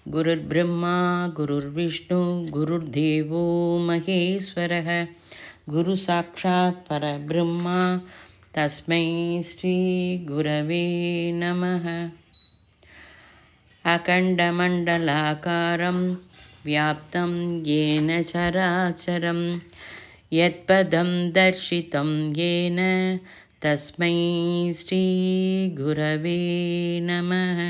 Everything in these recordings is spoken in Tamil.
गुरुर्ब्रह्मा गुरुर्विष्णु गुरुर्देवो महेश्वरः गुरुसाक्षात् परब्रह्मा तस्मै श्री गुरवे नमः। अखण्डमण्डलाकारं व्याप्तं येन चराचरं यत्पदं दर्शितं येन तस्मै श्री गुरवे नमः।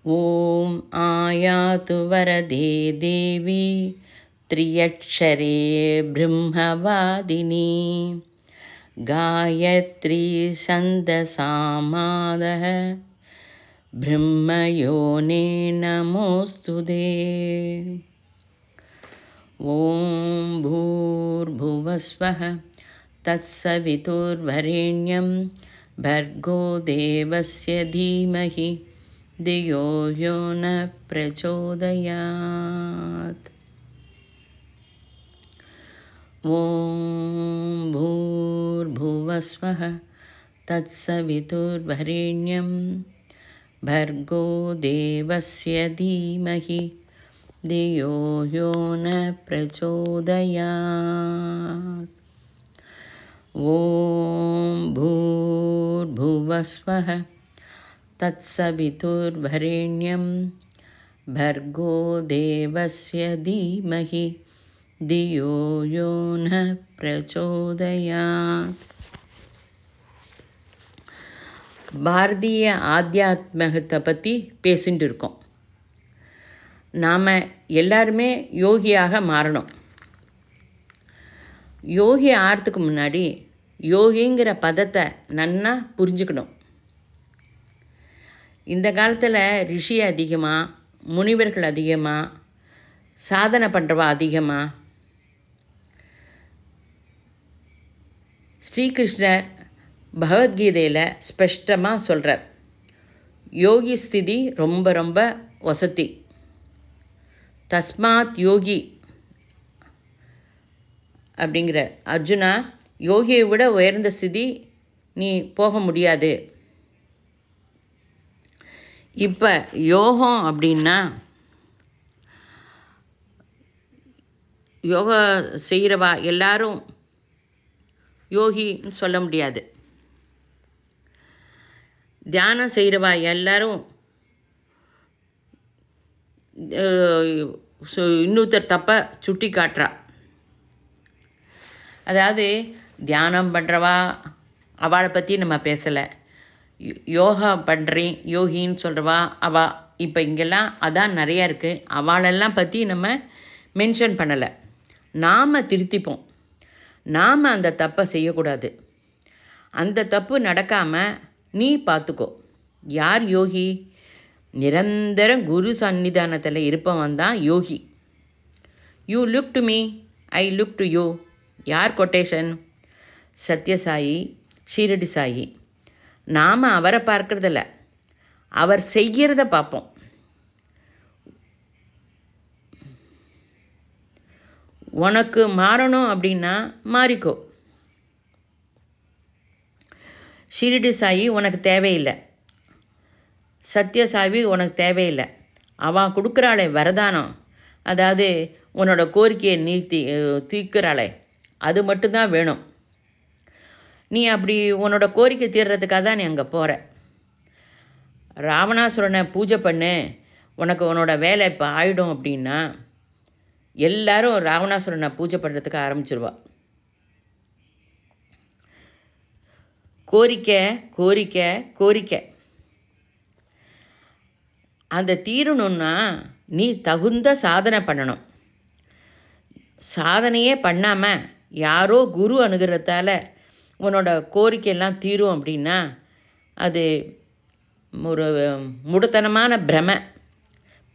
ॐ आयातु वरदे देवी त्र्यक्षरे ब्रह्मवादिनी गायत्री छन्दसामादः ब्रह्मयोने नमोऽस्तुते। ॐ भूर्भुवस्वः तत्सवितुर्वरेण्यं भर्गो देवस्य धीमहि धियो यो न प्रचोदयात्। ॐ भूर्भुवस्वः तत्सवितुर्वरेण्यं भर्गो देवस्य धीमहि धियो यो न प्रचोदयात्। ॐ भूर्भुवस्वः तत्सवितुर्वरेण्यं भर्गो देवस्य धीमहि धियो यो न प्रचोदयात्। பாரதிய ஆத்தியாத்மகத்தை பற்றி பேசிட்டு இருக்கோம். நாம் எல்லாருமே யோகியாக மாறணும். யோகி ஆகிறதுக்கு முன்னாடி யோகிங்கிற பதத்தை நன்னா புரிஞ்சுக்கணும். இந்த காலத்தில் ரிஷி அதிகமாக, முனிவர்கள் அதிகமாக, சாதனை பண்ணுறவா அதிகமாக. ஸ்ரீகிருஷ்ணர் பகவத்கீதையில் ஸ்பஷ்டமாக சொல்கிறார், யோகி ஸ்திதி ரொம்ப ரொம்ப வசதி. தஸ்மாத் யோகி அப்படிங்கிற அர்ஜுனா, யோகியை விட உயர்ந்த ஸ்திதி நீ போக முடியாது. இப்போ யோகம் அப்படின்னா யோகா செய்கிறவா எல்லாரும் யோகின்னு சொல்ல முடியாது. தியானம் செய்கிறவா எல்லாரும் இன்னொருத்தர் தப்பை சுட்டி காட்டுறா. அதாவது தியானம் பண்ணுறவா அவளை பற்றி நம்ம பேசலை. யோகா பண்ணுறேன் யோகின்னு சொல்கிறவா அவள் இப்போ இங்கெல்லாம் அதான் நிறையா இருக்குது. அவளெல்லாம் பற்றி நம்ம மென்ஷன் பண்ணலை. நாம் திருத்திப்போம். நாம் அந்த தப்பை செய்யக்கூடாது. அந்த தப்பு நடக்காமல் நீ பார்த்துக்கோ. யார் யோகி? நிரந்தரம் குரு சன்னிதானத்தில் இருப்பவன் தான் யோகி. You look to me, I look to you. யார் கொட்டேஷன்? சத்யசாயி, ஷீரடி சாயி. நாம் அவரை பார்க்கறதில்ல, அவர் செய்கிறத பார்ப்போம். உனக்கு மாறணும் அப்படின்னா மாறிக்கோ. ஷீரடி சாயி உனக்கு தேவையில்லை, சத்யசாயி உனக்கு தேவையில்லை. அவன் கொடுக்குறாளே வரதானம், அதாவது உன்னோட கோரிக்கையை நீ தீர்க்கிறாளே, அது மட்டும்தான் வேணும். நீ அப்படி உன்னோட கோரிக்கை தீர்றதுக்காக தான் நீ அங்கே போகிற. ராவணாசுரனை பூஜை பண்ணு, உனக்கு உன்னோட வேலை இப்போ ஆயிடும் அப்படின்னா எல்லாரும் ராவணாசுரனை பூஜை பண்ணுறதுக்கு ஆரம்பிச்சிருவா. கோரிக்கை கோரிக்கை கோரிக்கை அந்த தீரணும்னா நீ தகுந்த சாதனை பண்ணணும். சாதனையே பண்ணாமல் யாரோ குரு அணுகிறதால உன்னோட கோரிக்கையெல்லாம் தீரும் அப்படின்னா அது ஒரு முடத்தனமான பிரமை,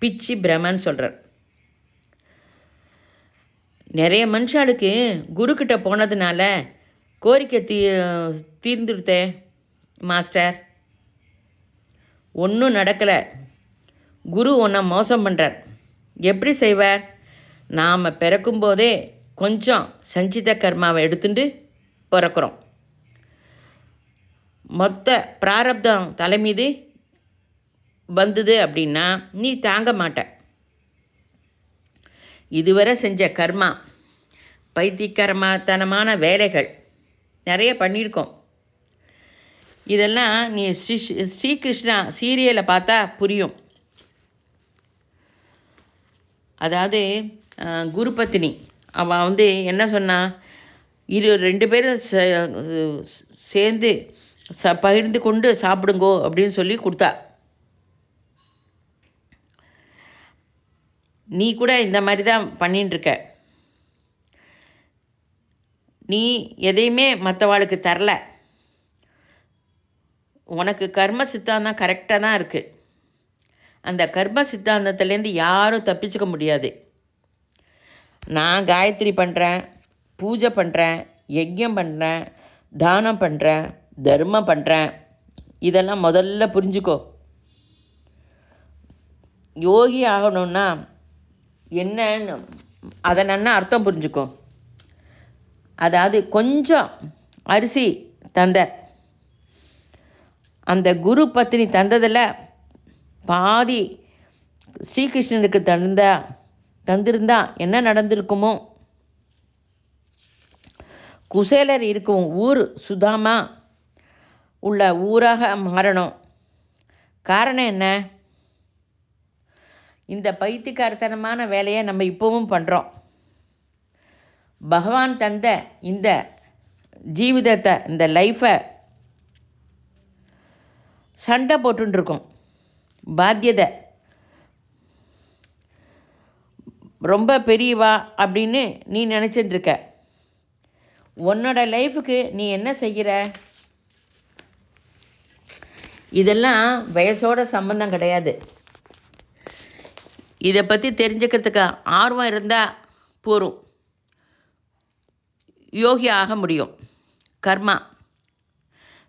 பிச்சி பிரமைன்னு சொல்கிறார். நிறைய மனுஷாளுக்கு குருக்கிட்ட போனதுனால கோரிக்கை தீர்ந்துடுத்தே மாஸ்டர், ஒன்றும் நடக்கலை, குரு உன்னை மோசம் பண்ணுறார். எப்படி செய்வார்? நாம் பிறக்கும்போதே கொஞ்சம் சஞ்சித கர்மாவை எடுத்துட்டு பிறக்கிறோம். மொத்த பிராரப்தம் தலைமீது வந்தது அப்படின்னா நீ தாங்க மாட்ட. இதுவரை செஞ்ச கர்மா, பைத்தியகரமாத்தனமான வேலைகள் நிறைய பண்ணியிருக்கோம். இதெல்லாம் நீ ஸ்ரீகிருஷ்ணா சீரியலை பார்த்தா புரியும். அதாவது குருபத்தினி அவள் என்ன சொன்னா, 2 பேரும் சேர்ந்து பகிர்ந்து கொண்டு சாப்பிடுங்கோ அப்படின்னு சொல்லி கொடுத்தா. நீ கூட இந்த மாதிரி தான் பண்ணின்னு இருக்க. நீ எதையுமே மற்றவாளுக்கு தரல. உனக்கு கர்ம சித்தாந்தம் கரெக்டாக தான் இருக்குது. அந்த கர்ம சித்தாந்தத்துலேருந்து யாரும் தப்பிச்சுக்க முடியாது. நான் காயத்ரி பண்ணுறேன், பூஜை பண்ணுறேன், யஜ்யம் பண்ணுறேன், தானம் பண்ணுறேன், தர்மம் பண்ணுறேன், இதெல்லாம் முதல்ல புரிஞ்சுக்கோ. யோகி ஆகணும்னா என்னன்னு அதை நன்னா அர்த்தம் புரிஞ்சுக்கோ. அதாவது கொஞ்சம் அரிசி தந்தார், அந்த குரு பத்தினி தந்ததில் பாதி ஸ்ரீகிருஷ்ணனுக்கு தந்திருந்தா என்ன நடந்திருக்குமோ? குசேலர் இருக்கும் ஊர் சுதாமா உள்ள ஊராக மாறணும். காரணம் என்ன? இந்த பைத்தியக்காரத்தனமான வேலையை நம்ம இப்போவும் பண்ணுறோம். பகவான் தந்த இந்த ஜீவிதத்தை, இந்த லைஃப்பை சண்டை போட்டுருக்கோம். பாத்தியதை ரொம்ப பெரியவா அப்படின்னு நீ நினச்சிட்டு இருக்க. உன்னோட லைஃபுக்கு நீ என்ன செய்கிற? இதெல்லாம் வயசோட சம்பந்தம் கிடையாது. இதை பற்றி தெரிஞ்சுக்கிறதுக்கு ஆர்வம் இருந்தால் போரும், யோகி ஆக முடியும். கர்மா,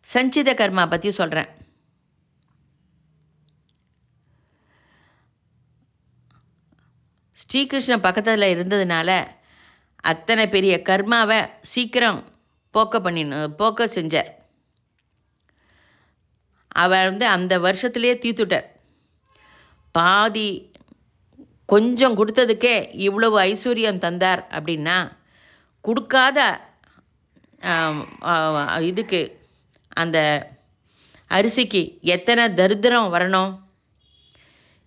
சஞ்சித கர்மா பற்றி சொல்கிறேன். ஸ்ரீகிருஷ்ணன் பக்கத்தில் இருந்ததுனால அத்தனை பெரிய கர்மாவை சீக்கிரம் போக்க செஞ்சார். அவர் அந்த வருஷத்துலேயே தீர்த்துட்டார். பாதி கொஞ்சம் கொடுத்ததுக்கே இவ்வளவு ஐஸ்வர்யம் தந்தார் அப்படின்னா, கொடுக்காத இதுக்கு அந்த அரிசிக்கு எத்தனை தரித்திரம் வரணும்?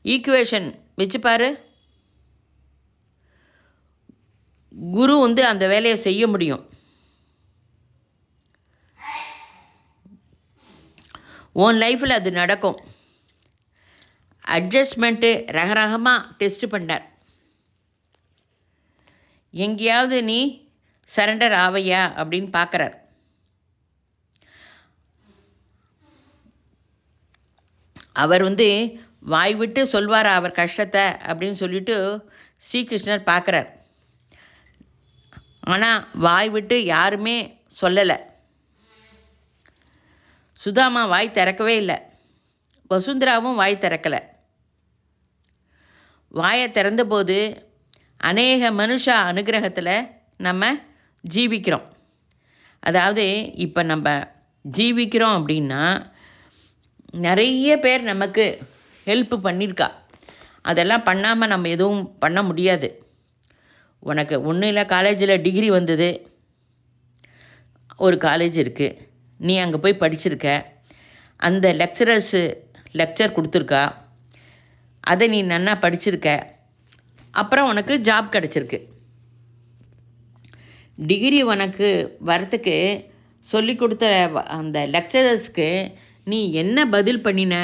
ஈக்குவேஷன் வச்சு பாரு. குரு அந்த வேலையை செய்ய முடியும். உன் லைஃப்பில் அது நடக்கும். அட்ஜஸ்ட்மெண்ட்டு ரகரகமாக டெஸ்ட் பண்ணார். எங்கேயாவது நீ சரண்டர் ஆவையா அப்படின்னு பார்க்குறார். அவர் வாய் விட்டு சொல்வாரா அவர் கஷ்டத்தை அப்படின்னு சொல்லிட்டு ஸ்ரீகிருஷ்ணர் பார்க்குறார். ஆனால் வாய் விட்டு யாருமே சொல்லலை. சுதாமா வாய் திறக்கவே இல்லை, வசுந்தராவும் வாய் திறக்கலை. வாயை திறந்தபோது அநேக மனுஷ அனுகிரகத்தில் நம்ம ஜீவிக்கிறோம். அதாவது இப்போ நம்ம ஜீவிக்கிறோம் அப்படின்னா நிறைய பேர் நமக்கு ஹெல்ப் பண்ணியிருக்கா. அதெல்லாம் பண்ணாமல் நம்ம எதுவும் பண்ண முடியாது. உனக்கு ஒன்றும் இல்லை, காலேஜில் டிகிரி வந்தது, ஒரு காலேஜ் இருக்குது, நீ அங்கே போய் படிச்சிருக்க, அந்த லெக்சரர்ஸு லெக்சர் கொடுத்துருக்கா, அதை நீ நன்னா படிச்சிருக்க, அப்புறம் உனக்கு ஜாப் கிடச்சிருக்கு. டிகிரி உனக்கு வரத்துக்கு சொல்லி கொடுத்த அந்த லெக்சரர்ஸ்க்கு நீ என்ன பதில் பண்ணின?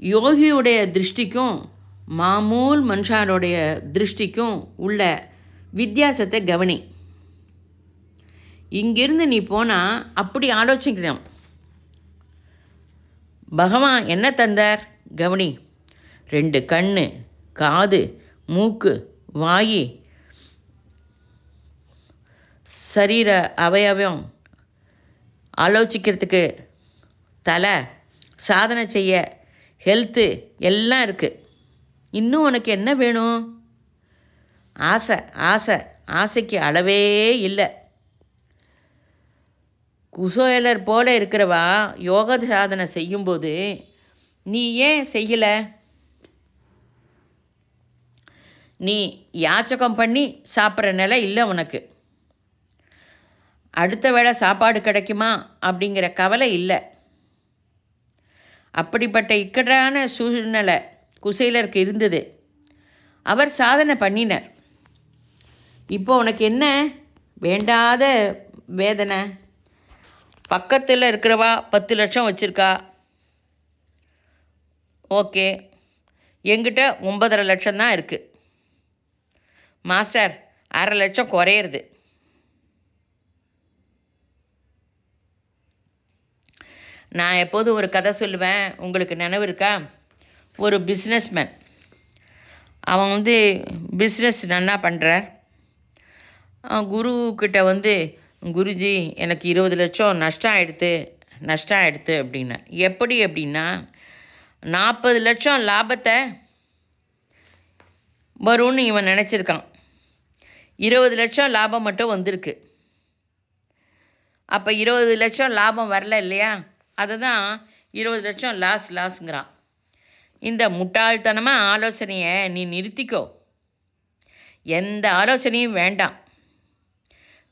யோகியுடைய திருஷ்டிக்கும் மாமூல் மனுஷாரோடைய திருஷ்டிக்கும் உள்ள வித்தியாசத்தை கவனி. இங்கிருந்து நீ போனால் அப்படி ஆலோசிக்கணும். பகவான் என்ன தந்தார் கவனி. 2 கண்ணு, காது, மூக்கு, வாயு, சரீர அவயவம், ஆலோசிக்கிறதுக்கு தலை, சாதனை செய்ய ஹெல்த்து எல்லாம் இருக்குது. இன்னும் உனக்கு என்ன வேணும்? ஆசை ஆசை ஆசைக்கு அளவே இல்லை. குசேலர் போல இருக்கிறவா யோக சாதனை செய்யும்போது நீ ஏன் செய்யலை? நீ யாச்சகம் பண்ணி சாப்பிட்ற நிலை இல்லை உனக்கு. அடுத்த வேளை சாப்பாடு கிடைக்குமா அப்படிங்கிற கவலை இல்லை. அப்படிப்பட்ட இக்கட்டான சூழ்நிலை குசேலருக்கு இருந்தது. அவர் சாதனை பண்ணினார். இப்போ உனக்கு என்ன வேண்டாத வேதனை? பக்கத்தில் இருக்கிறவா 10 லட்சம் வச்சுருக்கா. ஓகே, என்கிட்ட 9.5 லட்சம் தான் இருக்குது. மாஸ்டர், 1/2 லட்சம் குறையிறது. நான் எப்போதும் ஒரு கதை சொல்லுவேன், உங்களுக்கு நினைவு இருக்கா? ஒரு பிஸ்னஸ்மேன், அவன் பிஸ்னஸ் நல்லா பண்ணுறார். குருக்கிட்ட குருஜி எனக்கு 20 லட்சம் நஷ்டம் ஆகிடுத்து அப்படின்னா. எப்படி அப்படின்னா 40 லட்சம் லாபத்தை வரும்னு இவன் நினச்சிருக்கான். 20 லட்சம் லாபம் மட்டும் வந்திருக்கு. அப்போ 20 லட்சம் லாபம் வரல இல்லையா? அதை தான் 20 லட்சம் லாஸுங்கிறான். இந்த முட்டாள்தனமாக ஆலோசனையை நீ நிறுத்திக்கோ. எந்த ஆலோசனையும் வேண்டாம்.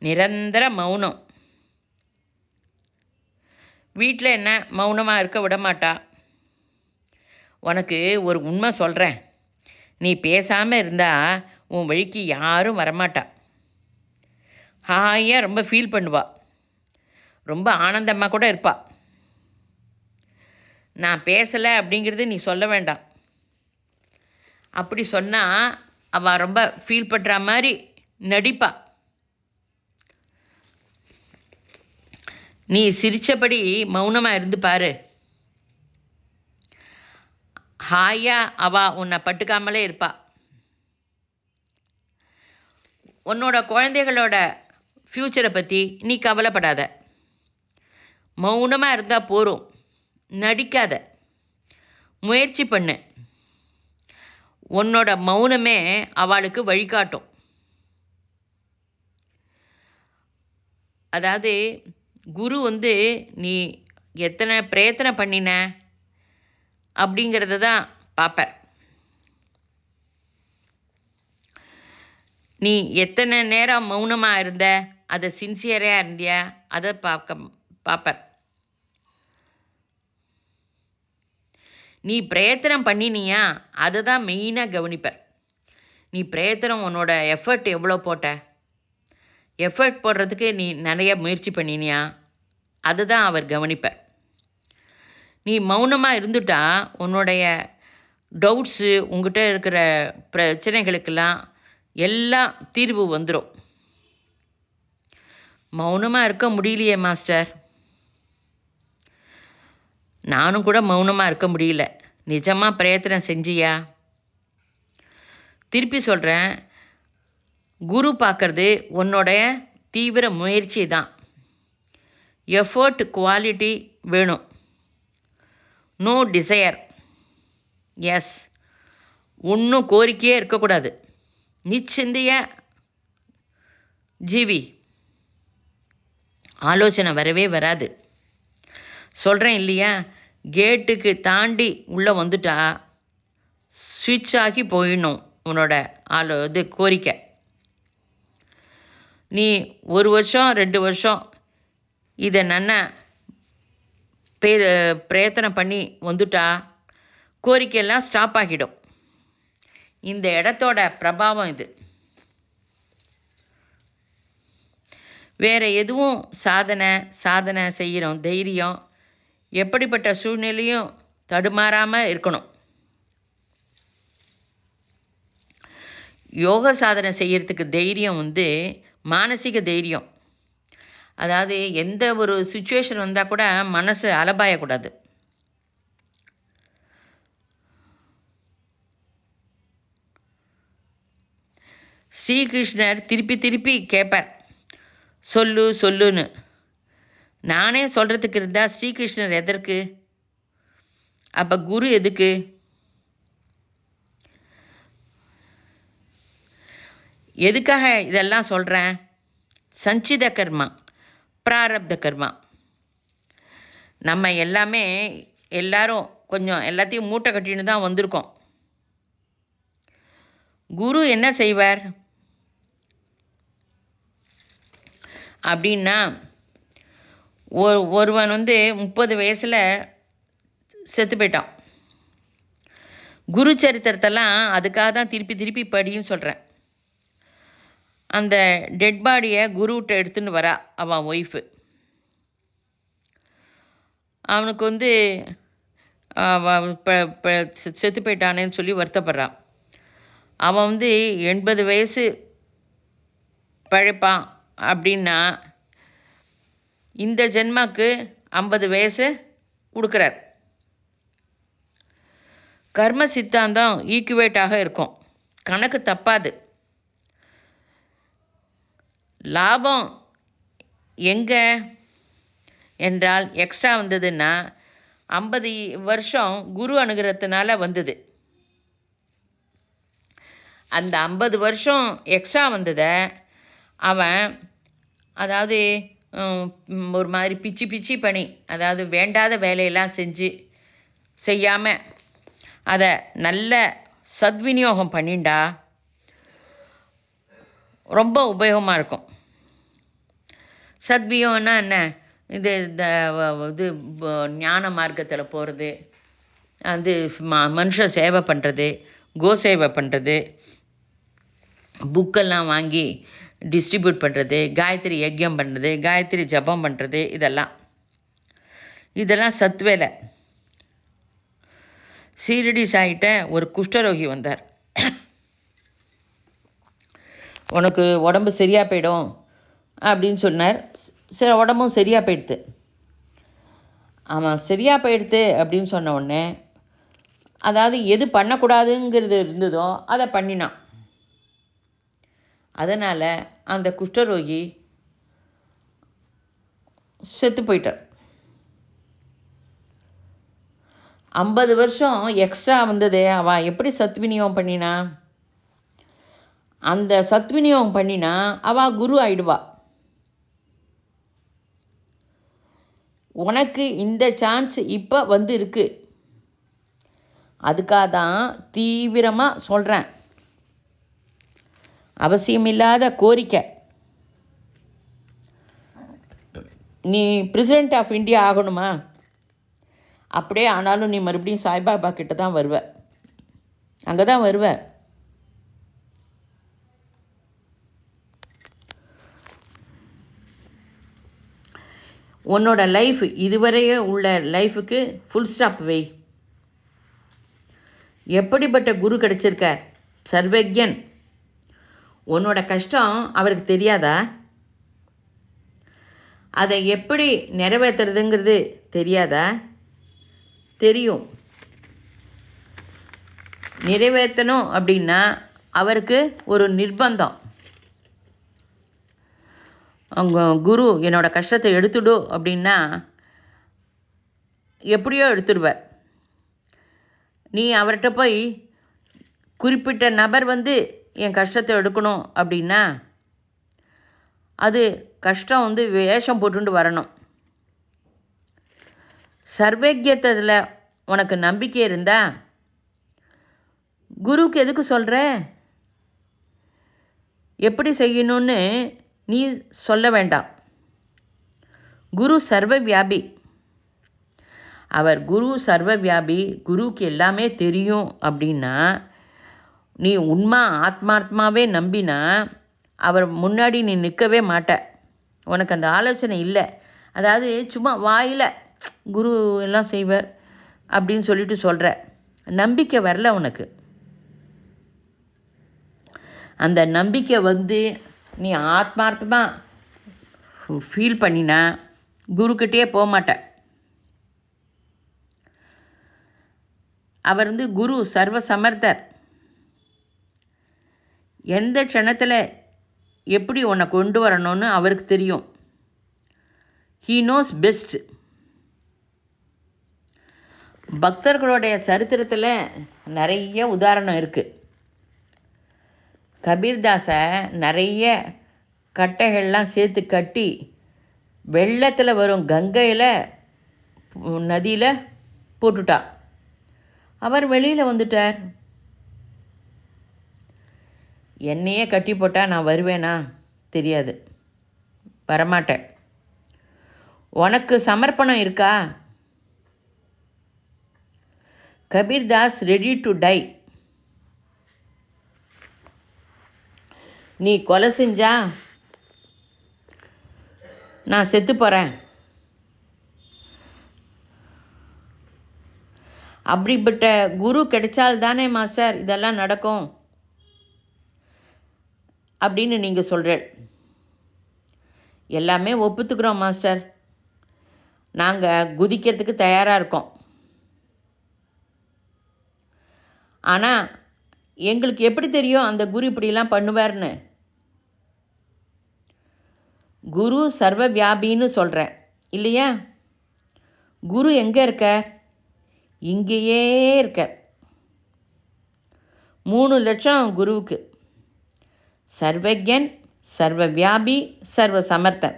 நிரந்தர மௌனம். வீட்டில் என்ன மௌனமாக இருக்க விட மாட்டா. உனக்கு ஒரு உண்மை சொல்கிறேன், நீ பேசாமல் இருந்தால் உன் வழிக்கு யாரும் வரமாட்டா. ஹாயாக ரொம்ப ஃபீல் பண்ணுவா, ரொம்ப ஆனந்தமாக கூட இருப்பா. நான் பேசலை அப்படிங்கிறது நீ சொல்ல வேண்டாம். அப்படி சொன்னால் அவள் ரொம்ப ஃபீல் பண்ணுற மாதிரி நடிப்பா. நீ சிரித்தபடி மௌனமாக இருந்து பாரு. ஹாயாக அவள் உன்னை பட்டுக்காமலே இருப்பா. உன்னோட குழந்தைகளோட ஃப்யூச்சரை பற்றி நீ கவலைப்படாத. மௌனமாக இருந்தால் போரும். நடிக்காத, முயற்சி பண்ணு. உன்னோட மௌனமே அவளுக்கு வழிகாட்டும். அதாவது குரு நீ எத்தனை பிரயத்தனை பண்ணின அப்படிங்கிறத தான் பார்ப்பார். நீ எத்தனை நேரம் மௌனமாக இருந்த, அதை சின்சியராக இருந்தியா, அதை பார்ப்பார். நீ பிரயத்தனம் பண்ணினியா, அதை தான் மெயினாக கவனிப்பார். நீ பிரயத்தனம், உன்னோட எஃபர்ட் எவ்வளோ போட்ட, எஃபர்ட் போடுறதுக்கு நீ நிறைய முயற்சி பண்ணினியா, அதுதான் அவர் கவனிப்பார். நீ மௌனமாக இருந்துட்டா உன்னுடைய டவுட்ஸு, உங்ககிட்ட இருக்கிற பிரச்சனைகளுக்கெல்லாம் எல்லாம் தீர்வு வந்துடும். மௌனமாக இருக்க முடியலையே மாஸ்டர். நானும் கூட மௌனமாக இருக்க முடியல. நிஜமாக பிரயத்தனம் செஞ்சியா? திருப்பி சொல்கிறேன், குரு பார்க்கறது உன்னோடைய தீவிர முயற்சி தான். எஃபர்ட் குவாலிட்டி வேணும். No desire. எஸ், ஒன்றும் கோரிக்கையே இருக்கக்கூடாது. நிச்சந்திய ஜீவி. ஆலோசனை வரவே வராது. சொல்கிறேன் இல்லையா, கேட்டுக்கு தாண்டி உள்ளே வந்துட்டா ஸ்விட்ச் ஆகி போயிடணும் உன்னோட கோரிக்கை. நீ 1 வருஷம் 2 வருஷம் இதை நன்னா பிரயத்தனம் பண்ணி வந்துட்டா கோரிக்கையெல்லாம் ஸ்டாப் ஆகிடும். இந்த இடத்தோட பிரபாவம் இது. வேறு எதுவும் சாதனை செய்கிறோம் தைரியம், எப்படிப்பட்ட சூழ்நிலையும் தடுமாறாமல் இருக்கணும். யோக சாதனை செய்யறதுக்கு தைரியம் வந்து மானசீக தைரியம். அதாவது எந்த ஒரு சுச்சுவேஷன் வந்தால் கூட மனசு அலபாயக்கூடாது. ஸ்ரீகிருஷ்ணர் திருப்பி திருப்பி கேட்பார், சொல்லு சொல்லுன்னு. நானே சொல்கிறதுக்கு இருந்தால் ஸ்ரீகிருஷ்ணர் எதற்கு? அப்போ குரு எதுக்கு? எதுக்காக இதெல்லாம் சொல்கிறேன்? சஞ்சித கர்மா, பிராரப்த கர்மா. நம்ம எல்லாரும் கொஞ்சம் எல்லாத்தையும் மூட்டை கட்டின்னு தான் வந்திருக்கோம். குரு என்ன செய்வார் அப்படின்னா, ஒருவன் வந்து 30 வயசில் செத்து போயிட்டான். குரு சரித்திரத்தெல்லாம் அதுக்காக தான் திருப்பி திருப்பி படின்னு சொல்கிறேன். அந்த டெட் பாடியை குருவிட்ட எடுத்துன்னு வரா அவன் ஒய்ஃபு. அவனுக்கு வந்து செத்து போயிட்டானேன்னு சொல்லி வருத்தப்படுறான். அவன் வந்து 80 வயசு பழைப்பான் அப்படின்னா இந்த ஜென்மாக்கு 50 வயசு கொடுக்குறார். கர்ம சித்தாந்தம் ஈக்குவேட்டாக இருக்கும், கணக்கு தப்பாது. லாபம் எங்கே என்றால் எக்ஸ்ட்ரா வந்ததுன்னா 50 வருஷம் குரு அனுகிரகத்தினால வந்தது. அந்த 50 வருஷம் எக்ஸ்ட்ரா வந்ததை அவன் அதாவது ஒரு மாதிரி பிச்சு பிச்சு பண்ணி, அதாவது வேண்டாத வேலையெல்லாம் செய்யாமல் அதை நல்ல சத்விநியோகம் பண்ணிண்டா ரொம்ப உபயோகமாக இருக்கும். சத்வியோகம்னா என்ன? இது ஞான மார்க்கத்தில் போகிறது, அது மனுஷ சேவை பண்ணுறது, கோசேவை பண்ணுறது, புக்கெல்லாம் வாங்கி டிஸ்ட்ரிபியூட் பண்ணுறது, காயத்ரி யஜ்யம் பண்ணுறது, காயத்ரி ஜபம் பண்ணுறது, இதெல்லாம் சத்வேலை. சீரடி சாயிட்ட ஒரு குஷ்டரோகி வந்தார். உனக்கு உடம்பு சரியாக போயிடும் அப்படின்னு சொன்னார். சரி, உடம்பும் சரியாக போயிடுது. அவன் சரியாக போயிடுது அப்படின்னு சொன்ன உடனே, அதாவது எது பண்ணக்கூடாதுங்கிறது இருந்ததோ அதை பண்ணினான். அதனால் அந்த குஷ்டரோகி செத்து போயிட்டார். 50 வருஷம் எக்ஸ்ட்ரா வந்ததே அவன் எப்படி சத்விநியோகம் பண்ணினா? அந்த சத்விநியோகம் பண்ணினா அவள் குரு ஆயிடுவா. உனக்கு இந்த சான்ஸ் இப்போ வந்து இருக்கு. அதுக்காக தான் தீவிரமாக சொல்கிறேன். அவசியமில்லாத கோரிக்கை. நீ பிரசிடெண்ட் ஆஃப் இந்தியா ஆகணுமா? அப்படியே ஆனாலும் நீ மறுபடியும் சாய்பாபா கிட்ட தான் வருவ, அங்கே தான் வருவ. உன்னோட லைஃப் இதுவரையே உள்ள லைஃபுக்கு ஃபுல் ஸ்டாப் வை. எப்படிப்பட்ட குரு கிடைச்சிருக்கார்? சர்வஜன். உன்னோட கஷ்டம் அவருக்கு தெரியாதா? அதை எப்படி நிறைவேற்றுறதுங்கிறது தெரியாதா? தெரியும். நிறைவேற்றணும் அப்படின்னா அவருக்கு ஒரு நிர்பந்தம். அவங்க குரு என்னோட கஷ்டத்தை எடுத்துடு அப்படின்னா எப்படியோ எடுத்துடுவார். நீ அவர்கிட்ட போய் குறிப்பிட்ட நபர் வந்து என் கஷ்டத்தை எடுக்கணும் அப்படின்னா அது கஷ்டம் வந்து வேஷம் போட்டுண்டு வரணும். சர்வஜ்யத்தில் உனக்கு நம்பிக்கை இருந்தா குருக்கு எதுக்கு சொல்கிற? எப்படி செய்யணும்னு நீ சொல்ல வேண்டாம். குரு சர்வ வியாபி. அவர் குரு சர்வ வியாபி, குருக்கு எல்லாமே தெரியும் அப்படின்னா நீ ஆத்மார்த்தமாகவே நம்பினா அவர் முன்னாடி நீ நிற்கவே மாட்ட. உனக்கு அந்த ஆலோசனை இல்லை. அதாவது சும்மா வாயில் குரு எல்லாம் செய்வார் அப்படின்னு சொல்லிட்டு சொல்கிற நம்பிக்கை வரல உனக்கு. அந்த நம்பிக்கை வந்து நீ ஆத்மார்த்தமாக ஃபீல் பண்ணினா குருக்கிட்டே போக மாட்ட. அவர் வந்து குரு சர்வ சமர்த்தர். எந்த க்ஷணத்தில் எப்படி உன்னை கொண்டு வரணும்னு அவருக்கு தெரியும். He knows best. பக்தர்களுடைய சரித்திரத்தில் நிறைய உதாரணம் இருக்குது. கபீர்தாஸை நிறைய கட்டைகள்லாம் சேர்த்து கட்டி வெள்ளத்தில் வரும் கங்கையில் நதியில் போட்டுட்டா. அவர் வெளியில் வந்துட்டார். என்னையே கட்டி போட்டால் நான் வருவேனா? தெரியாது, வரமாட்டேன். உனக்கு சமர்ப்பணம் இருக்கா? Kabirdas ready to tie. நீ கொலை செஞ்சா நான் செத்து போகிறேன். அப்படிப்பட்ட குரு கிடைச்சால் தானே மாஸ்டர் இதெல்லாம் நடக்கும் அப்படின்னு நீங்கள் சொல்கிறேன். எல்லாமே ஒப்புத்துக்கிறோம் மாஸ்டர், நாங்கள் குதிக்கிறதுக்கு தயாராக இருக்கோம். ஆனால் எங்களுக்கு எப்படி தெரியும் அந்த குரு இப்படிலாம் பண்ணுவார்னு? குரு சர்வ வியாபின்னு சொல்கிறேன் இல்லையா? குரு எங்கே இருக்கார்? இங்கேயே இருக்கார். 3 லட்சம் குருவுக்கு. சர்வஜன், சர்வ வியாபி, சர்வ சமர்த்தன்.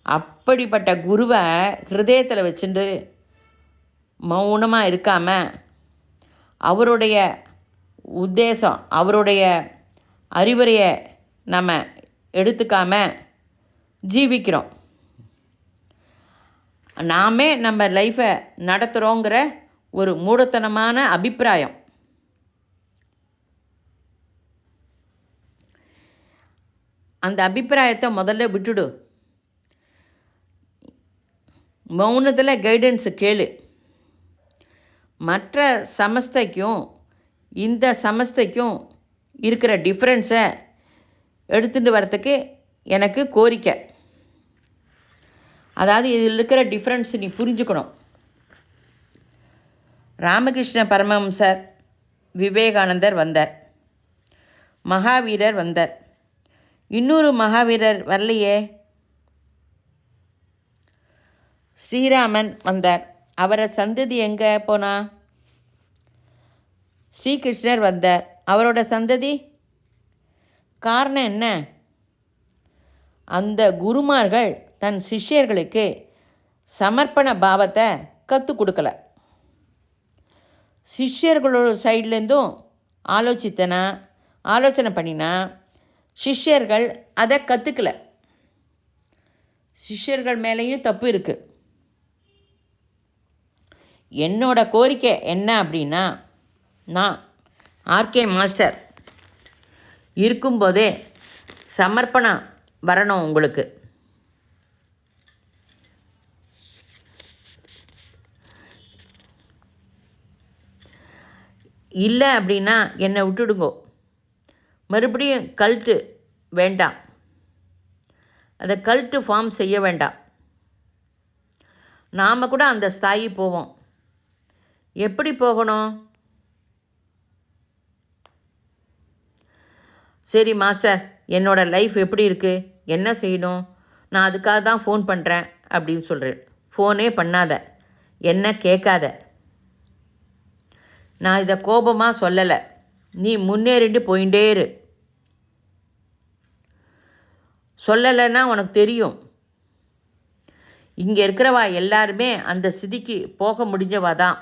அப்படிப்பட்ட குருவை ஹிருதயத்தில் வச்சுட்டு மௌனமாக இருக்காமல் அவருடைய உத்தேசம், அவருடைய அறிவுரையை நம்ம எடுத்துக்காம ஜீவிக்கிறோம். நாமே நம்ம லைஃப்பை நடத்துகிறோங்கிற ஒரு மூடத்தனமான அபிப்பிராயம். அந்த அபிப்பிராயத்தை முதல்ல விட்டுடு. மௌனத்தில் கைடன்ஸு கேளு. மற்ற சமஸ்தைக்கும் இந்த சமஸ்தைக்கும் இருக்கிற டிஃப்ரென்ஸை எடுத்துகிட்டு வரத்துக்கு எனக்கு கோரிக்கை. அதாவது இதில் இருக்கிற டிஃப்ரென்ஸ் நீ புரிஞ்சுக்கணும். ராமகிருஷ்ண பரமஹம்சர், விவேகானந்தர் வந்தார், மகாவீரர் வந்தார். இன்னொரு மகாவீரர் வரலையே. ஸ்ரீராமன் வந்தார். அவரை சந்ததி எங்கே போனா? ஸ்ரீகிருஷ்ணர் வந்தார். அவரோட சந்ததி? காரணம் என்ன? அந்த குருமார்கள் தன் சிஷ்யர்களுக்கு சமர்ப்பண பாவத்தை கற்றுக் கொடுக்கல. சிஷ்யர்களோட சைட்லேருந்தும் ஆலோசனை பண்ணினா சிஷ்யர்கள் அதை கற்றுக்கல. சிஷ்யர்கள் மேலேயும் தப்பு இருக்குது. என்னோட கோரிக்கை என்ன அப்படின்னா, நான் ஆர்கே மாஸ்டர் இருக்கும்போதே சமர்ப்பணம் வரணும் உங்களுக்கு. இல்லை அப்படின்னா என்னை விட்டுடுங்கோ. மறுபடியும் கல்ட்டு வேண்டாம். அதை கல்ட்டு ஃபார்ம் செய்ய வேண்டாம். நாம் கூட அந்த ஸ்தாயி போவோம். எப்படி போகணும்? சரி மாஸ்டர், என்னோட லைஃப் எப்படி இருக்குது, என்ன செய்யணும், நான் அதுக்காக தான் ஃபோன் பண்ணுறேன் அப்படின்னு சொல்கிறேன். ஃபோனே பண்ணாத, என்ன கேட்காத. நான் இதை கோபமாக சொல்லலை. நீ முன்னேறிண்டு போயிட்டே இரு. சொல்லலைன்னா உனக்கு தெரியும். இங்கே இருக்கிறவா எல்லாருமே அந்த ஸ்திதிக்கு போக முடிஞ்சவா தான்.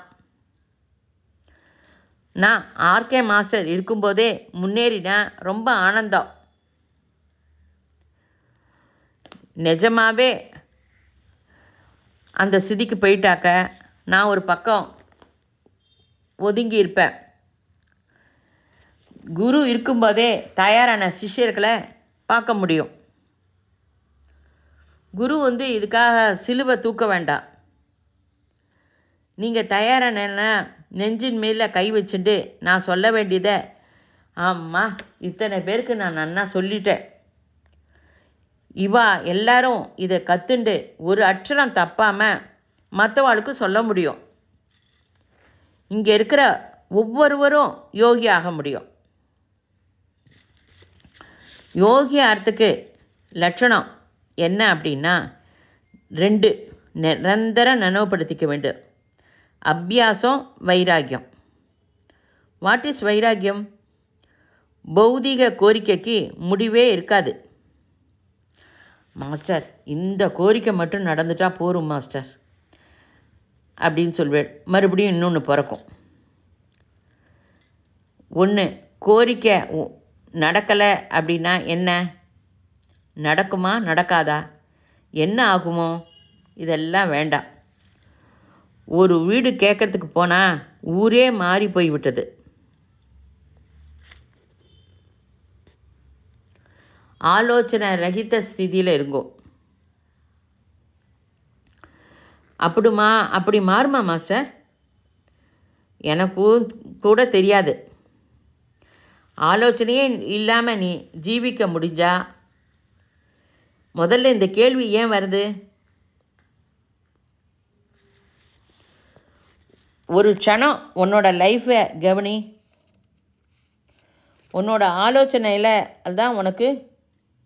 நான் ஆர்கே மாஸ்டர் இருக்கும்போதே முன்னேறினா ரொம்ப ஆனந்தம். நிஜமாவே அந்த ஸ்திதிக்கு போயிட்டாக்க நான் ஒரு பக்கம் ஒதுங்கி இருப்பேன். குரு இருக்கும்போதே தயாரான சிஷ்யர்களை பார்க்க முடியும். குரு இதுக்காக சிலுவை தூக்க வேண்டாம். நீங்கள் தயாரான நெஞ்சின் மேலே கை வச்சுட்டு நான் சொல்ல வேண்டியதை ஆமாம், இத்தனை பேருக்கு நான் நன்னா சொல்லிட்டேன். இவா எல்லாரும் இதை கற்றுண்டு ஒரு அட்சரம் தப்பாமல் மற்றவாளுக்கு சொல்ல முடியும். இங்கே இருக்கிற ஒவ்வொருவரும் யோகி ஆக முடியும். யோகி ஆகிறதுக்கு லட்சணம் என்ன அப்படின்னா 2 நிரந்தரம் நினைவுபடுத்திக்க வேண்டும். அபியாசம், வைராக்கியம். வாட் இஸ் வைராக்கியம்? பௌதிக கோரிக்கைக்கு முடிவே இருக்காது. மாஸ்டர், இந்த கோரிக்கை மட்டும் நடந்துட்டா போரும் மாஸ்டர் அப்படின்னு சொல்வேன். மறுபடியும் இன்னொன்று பிறக்கும். ஒன்று, கோரிக்கை நடக்கலை அப்படின்னா என்ன நடக்குமா, நடக்காதா, என்ன ஆகுமோ, இதெல்லாம் வேண்டாம். ஒரு வீடு கேட்கறதுக்கு போனால் ஊரே மாறி போய்விட்டது. ஆலோசனை ரகித ஸ்திதியில் இருங்கோ. அப்படி மாறுமா மாஸ்டர்? எனக்கு கூட தெரியாது. ஆலோசனையே இல்லாமல் நீ ஜீவிக்க முடிஞ்சா முதல்ல இந்த கேள்வி ஏன் வருது? ஒரு க்ஷணம் உன்னோட லைஃப்பை கவனி. உன்னோட ஆலோசனையில் அதுதான் உனக்கு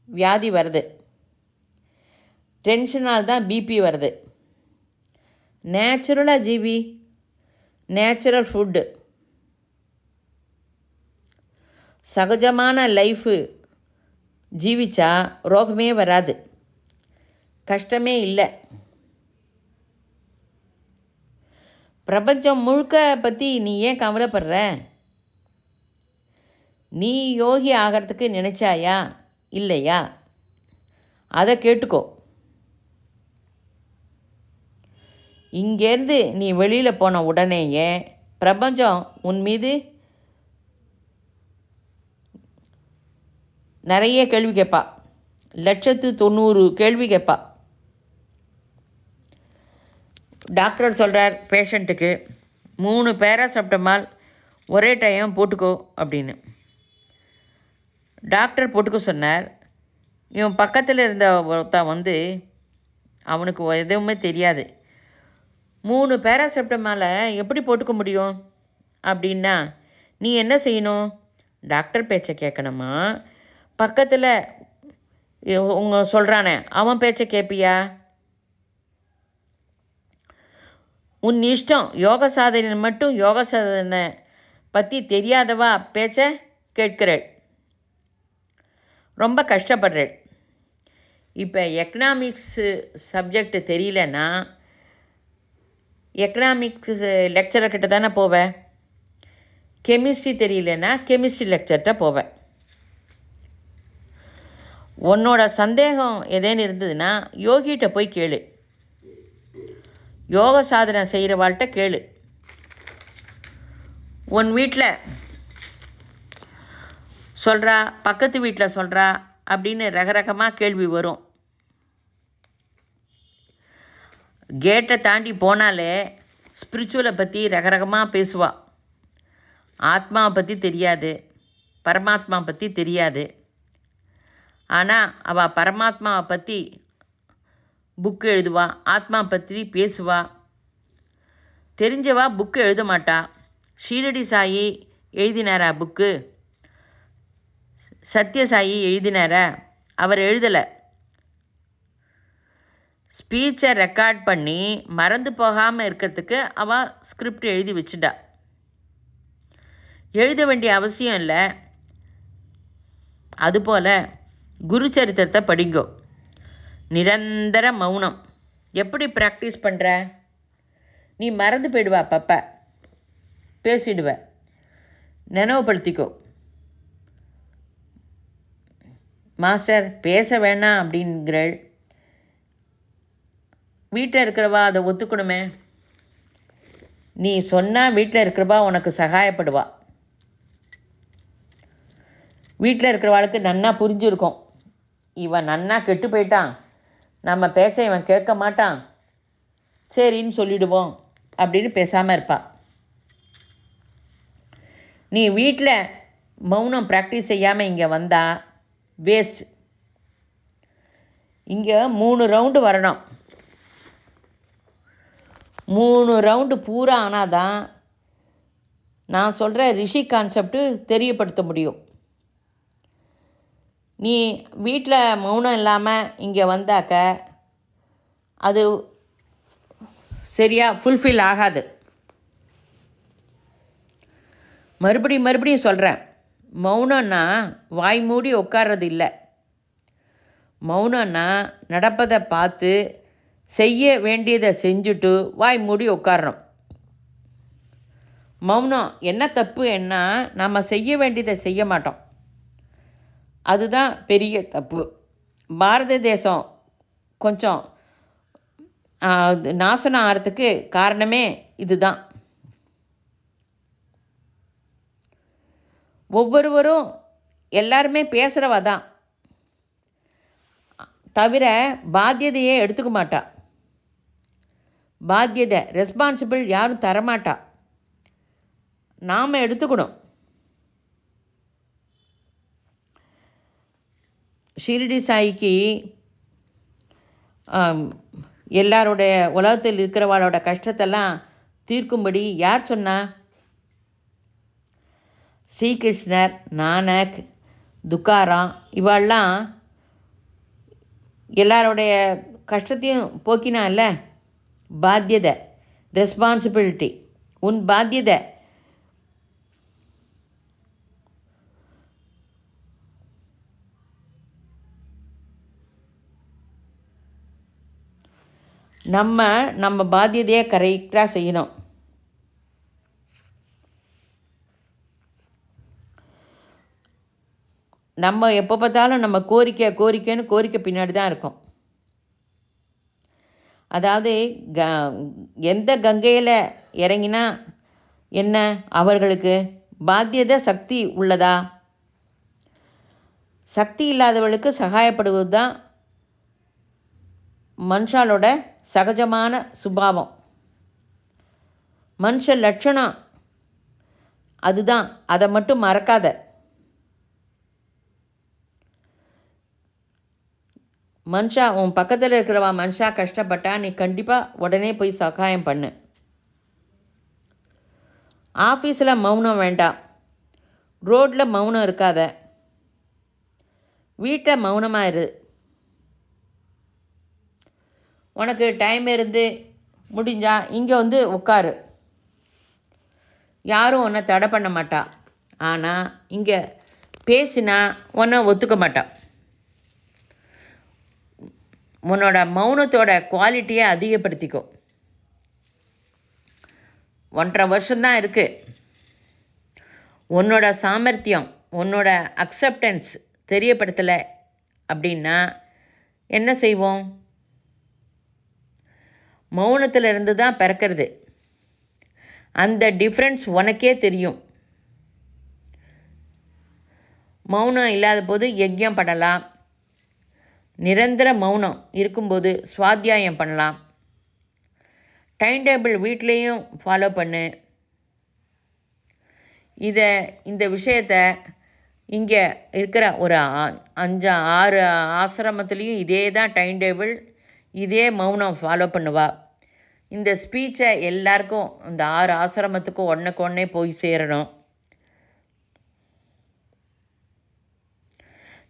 வியாதி வருது. டென்ஷனால் தான் பிபி வருது. நேச்சுரலாக ஜீவி. நேச்சுரல் ஃபுட்டு, சகஜமான லைஃபு ஜீவிச்சா ரோகமே வராது, கஷ்டமே இல்லை. பிரபஞ்சம் முழுக்க பற்றி நீ ஏன் கவலைப்படுற? நீ யோகி ஆகிறதுக்கு நினைச்சாயா இல்லையா அதை கேட்டுக்கோ. இங்கேருந்து நீ வெளியில் போன உடனேயே பிரபஞ்சம் உன் மீது நிறைய கேள்வி கேட்பா. 190 கேள்வி கேட்பா. டாக்டர் சொல்கிறார் பேஷண்ட்டுக்கு 3 பேராசிட்டமால் ஒரே டைம் போட்டுக்கோ அப்படின்னு. டாக்டர் போட்டுக்க சொன்னார். இவன் பக்கத்தில் இருந்த ஒருத்தன் அவனுக்கு எதுவுமே தெரியாது. 3 பேராசிட்டமாலை எப்படி போட்டுக்க முடியும் அப்படின்னா, நீ என்ன செய்யணும்? டாக்டர் பேச்சை கேட்கணுமா, பக்கத்தில் சொல்கிறானே அவன் பேச்சை கேட்பியா? உன் இஷ்டம். யோக சாதனை மட்டும் யோக சாதனை பற்றி தெரியாதவா பேச்சை கேட்கிறேன். ரொம்ப கஷ்டப்படுறேன். இப்போ எக்கனாமிக்ஸு சப்ஜெக்ட் தெரியலன்னா எக்கனாமிக்ஸ் லெக்சரர்கிட்ட தானே போவேன். கெமிஸ்ட்ரி தெரியலன்னா கெமிஸ்ட்ரி லெக்சர்கிட்ட போவேன். உன்னோட சந்தேகம் எதேன்னு இருந்ததுன்னா யோகிகிட்ட போய் கேளு. யோக சாதனை செய்கிறவாள்கிட்ட கேளு. உன் வீட்டில் சொல்கிறா, பக்கத்து வீட்டில் சொல்கிறா அப்படின்னு ரகரகமாக கேள்வி வரும். கேட்டை தாண்டி போனாலே ஸ்பிரிச்சுவலை பற்றி ரகரகமாக பேசுவா. ஆத்மாவை பற்றி தெரியாது, பரமாத்மா பற்றி தெரியாது. ஆனால் அவள் பரமாத்மாவை பற்றி புக்கு எழுதுவா, ஆத்மா பற்றி பேசுவா. தெரிஞ்சவா புக்கு எழுத மாட்டா. ஷீரடி சாயி எழுதினாரா புக்கு? சத்யசாயி எழுதினாரா? அவர் எழுதலை. ஸ்பீச்சை ரெக்கார்ட் பண்ணி மறந்து போகாமல் இருக்கிறதுக்கு அவள் ஸ்கிரிப்ட் எழுதி வச்சுட்டா. எழுத வேண்டிய அவசியம் இல்லை. அதுபோல் குரு சரித்திரத்தை படிங்கோ. நிரந்தர மௌனம் எப்படி ப்ராக்டிஸ் பண்ணுற? நீ மறந்து போயிடுவா, அப்பப்போ பேசிடுவ. நினைவுபடுத்திக்கோ. மாஸ்டர் பேச வேணாம் அப்படிங்கிறள். வீட்டில் இருக்கிறவா அதை ஒத்துக்கணுமே. நீ சொன்னால் வீட்டில் இருக்கிறவா உனக்கு சகாயப்படுவா. வீட்டில் இருக்கிறவாளுக்கு நன்னா புரிஞ்சிருக்கும், இவன் நன்னா கெட்டு போயிட்டான், நம்ம பேச்சை இவன் கேட்க மாட்டான், சரின்னு சொல்லிடுவோம் அப்படின்னு பேசாமல் இருப்பா. நீ வீட்டில் மௌனம் ப்ராக்டிஸ் செய்யாமல் இங்கே வந்தால் வேஸ்ட். இங்கே 3 ரவுண்டு வரணும். 3 ரவுண்டு பூரா ஆனால் தான் நான் சொல்கிற ரிஷி கான்செப்டு தெரியப்படுத்த முடியும். நீ வீட்டில் மௌனம் இல்லாமல் இங்கே வந்தாக்க அது சரியாக ஃபுல்ஃபில் ஆகாது. மறுபடியும் சொல்கிறேன், மௌனம்னா வாய் மூடி உட்கார்றது இல்லை. மௌனம்னா நடப்பதை பார்த்து செய்ய வேண்டியதை செஞ்சுட்டு வாய் மூடி உட்காரணும். மௌனம் என்ன தப்பு என்ன, நம்ம செய்ய வேண்டியதை செய்ய மாட்டோம். அதுதான் பெரிய தப்பு. பாரத தேசம் கொஞ்சம் நாசனம் ஆகிறதுக்கு காரணமே இதுதான். ஒவ்வொருவரும் எல்லாருமே பேசுகிறவ தான் தவிர பாத்தியதையே எடுத்துக்க மாட்டா. பாத்தியதை ரெஸ்பான்சிபிள் யாரும் தரமாட்டா. நாம் எடுத்துக்கணும். ஷிரடி சாய்க்கு எல்லாருடைய உலகத்தில் இருக்கிறவாளோட கஷ்டத்தெல்லாம் தீர்க்கும்படி யார் சொன்னா? ஸ்ரீகிருஷ்ணர், நானக், துக்காராம் இவாள்லாம் எல்லாருடைய கஷ்டத்தையும் போக்கினா இல்லை. பாத்தியதை, ரெஸ்பான்சிபிலிட்டி, உன் பாத்தியதை. நம்ம பாத்தியதையை கரெக்டாக செய்யணும். நம்ம எப்போ பார்த்தாலும் நம்ம கோரிக்கைன்னு கோரிக்கை பின்னாடி தான் இருக்கும். அதாவது எந்த கங்கையில் இறங்கினா என்ன, அவர்களுக்கு பாத்தியதை சக்தி உள்ளதா? சக்தி இல்லாதவர்களுக்கு சகாயப்படுவது தான் மனுஷாலோட சகஜமான சுபாவம், மனுஷ லட்சணம். அதுதான், அதை மட்டும் மறக்காத. மனுஷா உன் பக்கத்தில் இருக்கிறவா மனுஷா கஷ்டப்பட்டா நீ கண்டிப்பாக உடனே போய் சகாயம் பண்ணு. ஆஃபீஸில் மௌனம் வேண்டாம், ரோட்டில் மௌனம் இருக்காத, வீட்டில் மௌனமாக இரு. உனக்கு டைம் இருந்து முடிஞ்சா இங்கே வந்து உட்காரு, யாரும் உன்னை தடை பண்ண மாட்டா. ஆனால் இங்கே பேசினா உன்னை ஒத்துக்க மாட்டா. உன்னோட மௌனத்தோட குவாலிட்டியை அதிகப்படுத்திக்கோ. 1.5 வருஷம்தான் இருக்குது. உன்னோட சாமர்த்தியம், உன்னோட அக்செப்டன்ஸ் தெரியப்படுத்தலை அப்படின்னா என்ன செய்வோம்? மௌனத்திலிருந்து தான் பிறக்கிறது. அந்த டிஃப்ரென்ஸ் உனக்கே தெரியும். மௌனம் இல்லாத போது யஜ்யம் பண்ணலாம், நிரந்தர மௌனம் இருக்கும்போது சுவாத்தியாயம் பண்ணலாம். டைம் டேபிள் வீட்லேயும் ஃபாலோ பண்ணு. இந்த விஷயத்தை இங்கே இருக்கிற ஒரு 5-6 ஆசிரமத்துலேயும் இதே தான் டைம் டேபிள், இதே மௌனம் ஃபாலோ பண்ணுவா. இந்த ஸ்பீச்சை எல்லாருக்கும் இந்த 6 ஆசிரமத்துக்கும் ஒன்றுக்கு போய் சேரணும்.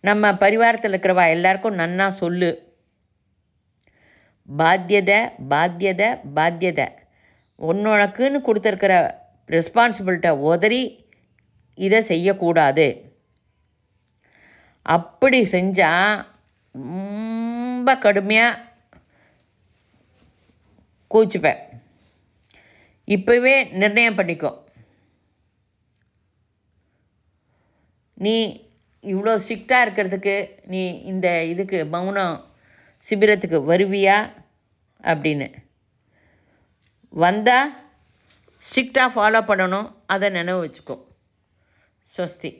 நம்ம பரிவாரத்தில் இருக்கிறவா எல்லாருக்கும் நன்னா சொல்லு. பாத்தியதை பாத்தியதை பாத்தியதை. உன்னோடக்குன்னு கொடுத்துருக்கிற ரெஸ்பான்சிபிலிட்டை உதறி இதை செய்யக்கூடாது. அப்படி செஞ்சால் ரொம்ப கடுமையாக கோச்சிப்பேன். இப்போவே நிர்ணயம் பண்ணிக்கோ. நீ இவ்வளோ ஸ்ட்ரிக்டாக இருக்கிறதுக்கு நீ இந்த இதுக்கு மௌனம் சிபிரத்துக்கு வருவியா அப்படின்னு. வந்தால் ஸ்ட்ரிக்டாக ஃபாலோ பண்ணணும், அதை நினைவு வச்சுக்கோ. ஸ்வஸ்தி.